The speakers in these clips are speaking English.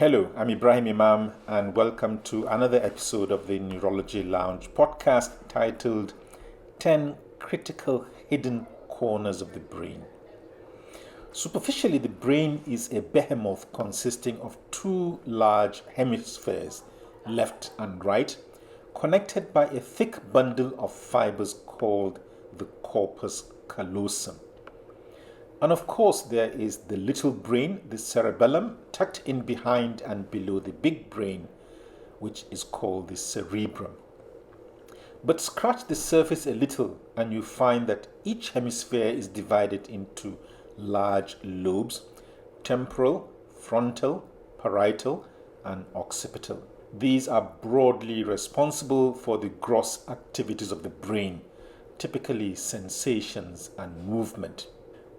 Hello, I'm Ibrahim Imam, and welcome to another episode of the Neurology Lounge podcast titled 10 Critical Hidden Corners of the Brain. Superficially, the brain is a behemoth consisting of two large hemispheres, left and right, connected by a thick bundle of fibers called the corpus callosum. And of course, there is the little brain, the cerebellum, tucked in behind and below the big brain, which is called the cerebrum. But scratch the surface a little and you find that each hemisphere is divided into large lobes: temporal, frontal, parietal, and occipital. These are broadly responsible for the gross activities of the brain, typically sensations and movement.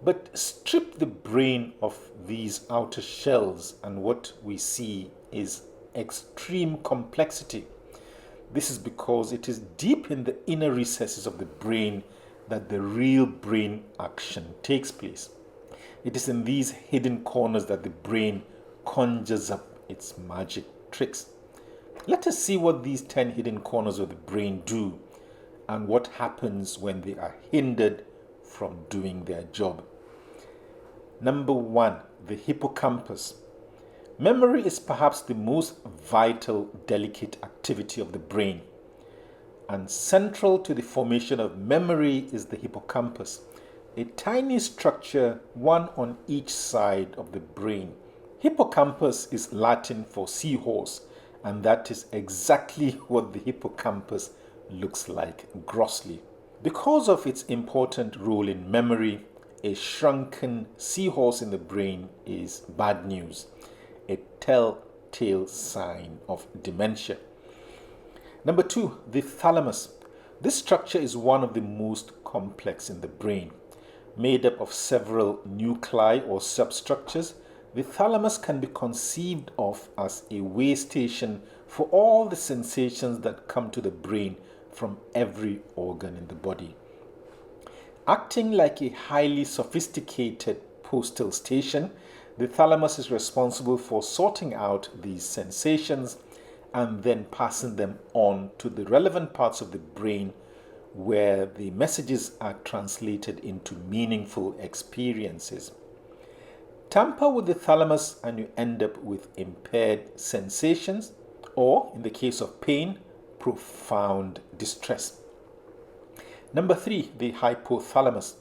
But strip the brain of these outer shells and what we see is extreme complexity. This is because it is deep in the inner recesses of the brain that the real brain action takes place. It is in these hidden corners that the brain conjures up its magic tricks. Let us see what these 10 hidden corners of the brain do and what happens when they are hindered from doing their job. Number 1, the hippocampus. Memory is perhaps the most vital, delicate activity of the brain. And central to the formation of memory is the hippocampus, a tiny structure, one on each side of the brain. Hippocampus is Latin for seahorse, and that is exactly what the hippocampus looks like grossly. Because of its important role in memory, a shrunken seahorse in the brain is bad news, a telltale sign of dementia. Number 2, the thalamus. This structure is one of the most complex in the brain. Made up of several nuclei or substructures, the thalamus can be conceived of as a way station for all the sensations that come to the brain from every organ in the body. Acting like a highly sophisticated postal station, the thalamus is responsible for sorting out these sensations and then passing them on to the relevant parts of the brain where the messages are translated into meaningful experiences. Tamper with the thalamus and you end up with impaired sensations, or in the case of pain, profound distress. Number 3, the hypothalamus.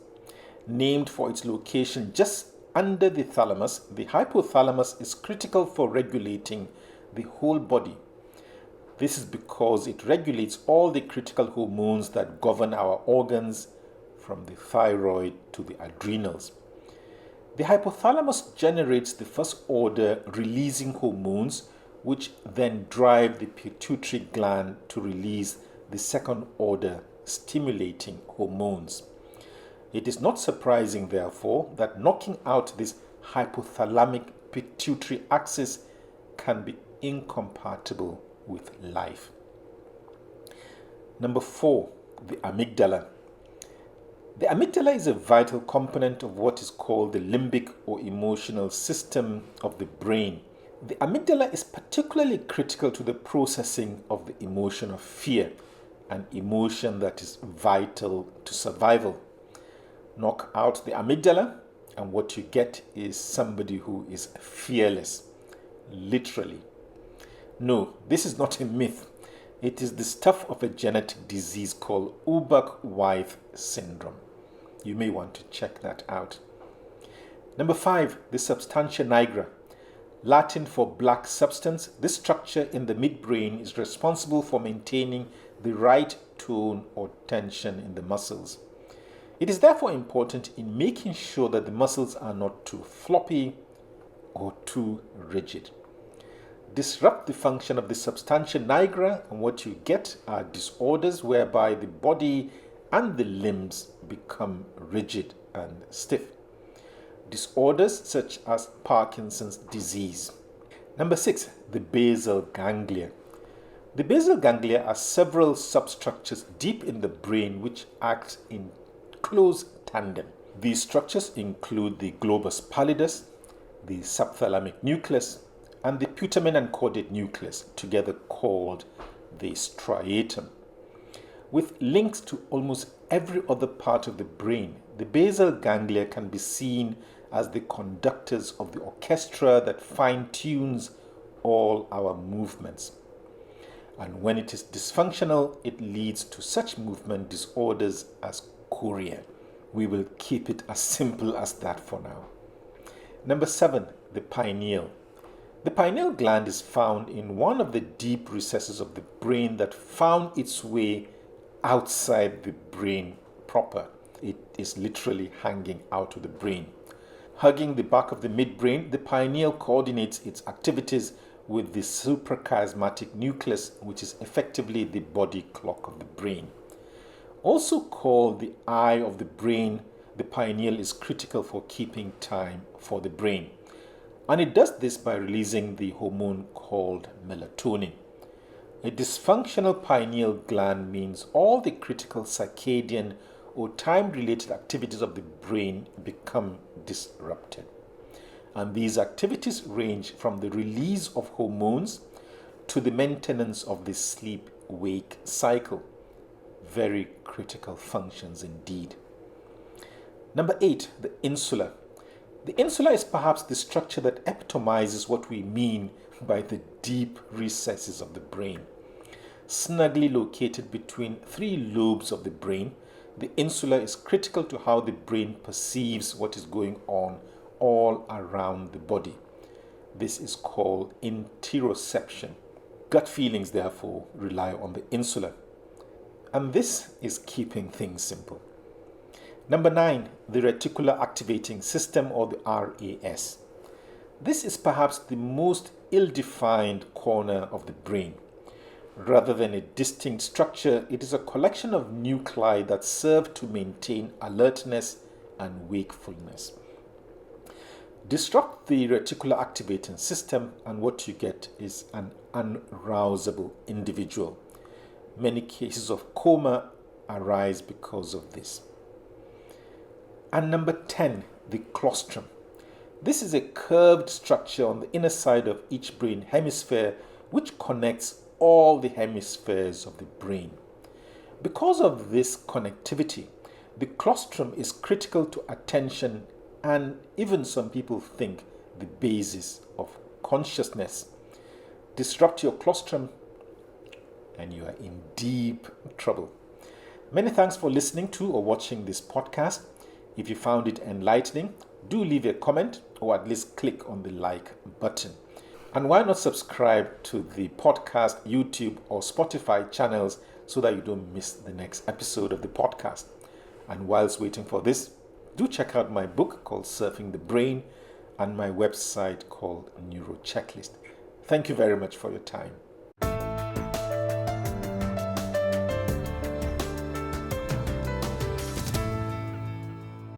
Named for its location just under the thalamus, the hypothalamus is critical for regulating the whole body. This is because it regulates all the critical hormones that govern our organs, from the thyroid to the adrenals. The hypothalamus generates the first order releasing hormones, which then drive the pituitary gland to release the second order stimulating hormones. It is not surprising, therefore, that knocking out this hypothalamic pituitary axis can be incompatible with life. Number 4, the amygdala. The amygdala is a vital component of what is called the limbic or emotional system of the brain. The amygdala is particularly critical to the processing of the emotion of fear, an emotion that is vital to survival. Knock out the amygdala and what you get is somebody who is fearless, literally. No, this is not a myth. It is the stuff of a genetic disease called Urbach-Wiethe syndrome. You may want to check that out. Number 5, the substantia nigra. Latin for black substance, this structure in the midbrain is responsible for maintaining the right tone or tension in the muscles. It is therefore important in making sure that the muscles are not too floppy or too rigid. Disrupt the function of the substantia nigra and what you get are disorders whereby the body and the limbs become rigid and stiff. Disorders such as Parkinson's disease. Number 6, the basal ganglia. The basal ganglia are several substructures deep in the brain which act in close tandem. These structures include the globus pallidus, the subthalamic nucleus, and the putamen and caudate nucleus, together called the striatum. With links to almost every other part of the brain, the basal ganglia can be seen as the conductors of the orchestra that fine-tunes all our movements. And when it is dysfunctional, it leads to such movement disorders as chorea. We will keep it as simple as that for now. Number 7, the pineal. The pineal gland is found in one of the deep recesses of the brain that found its way outside the brain proper. It is literally hanging out of the brain. Hugging the back of the midbrain, the pineal coordinates its activities with the suprachiasmatic nucleus, which is effectively the body clock of the brain. Also called the eye of the brain, the pineal is critical for keeping time for the brain. And it does this by releasing the hormone called melatonin. A dysfunctional pineal gland means all the critical circadian or time-related activities of the brain become disrupted. And these activities range from the release of hormones to the maintenance of the sleep-wake cycle. Very critical functions indeed. Number 8, the insula. The insula is perhaps the structure that epitomizes what we mean by the deep recesses of the brain. Snugly located between 3 lobes of the brain, the insula is critical to how the brain perceives what is going on all around the body. This is called interoception. Gut feelings, therefore, rely on the insula. And this is keeping things simple. Number 9, the reticular activating system, or the RAS. This is perhaps the most ill-defined corner of the brain. Rather than a distinct structure, it is a collection of nuclei that serve to maintain alertness and wakefulness. Disrupt the reticular activating system and what you get is an unarousable individual. Many cases of coma arise because of this. And number 10, the claustrum. This is a curved structure on the inner side of each brain hemisphere which connects all the hemispheres of the brain. Because of this connectivity, the claustrum is critical to attention and even some people think the basis of consciousness. Disrupt your claustrum and you are in deep trouble. Many thanks for listening to or watching this podcast. If you found it enlightening, do leave a comment or at least click on the like button. And why not subscribe to the podcast, YouTube or Spotify channels so that you don't miss the next episode of the podcast. And whilst waiting for this, do check out my book called Surfing the Brain and my website called Neuro Checklist. Thank you very much for your time.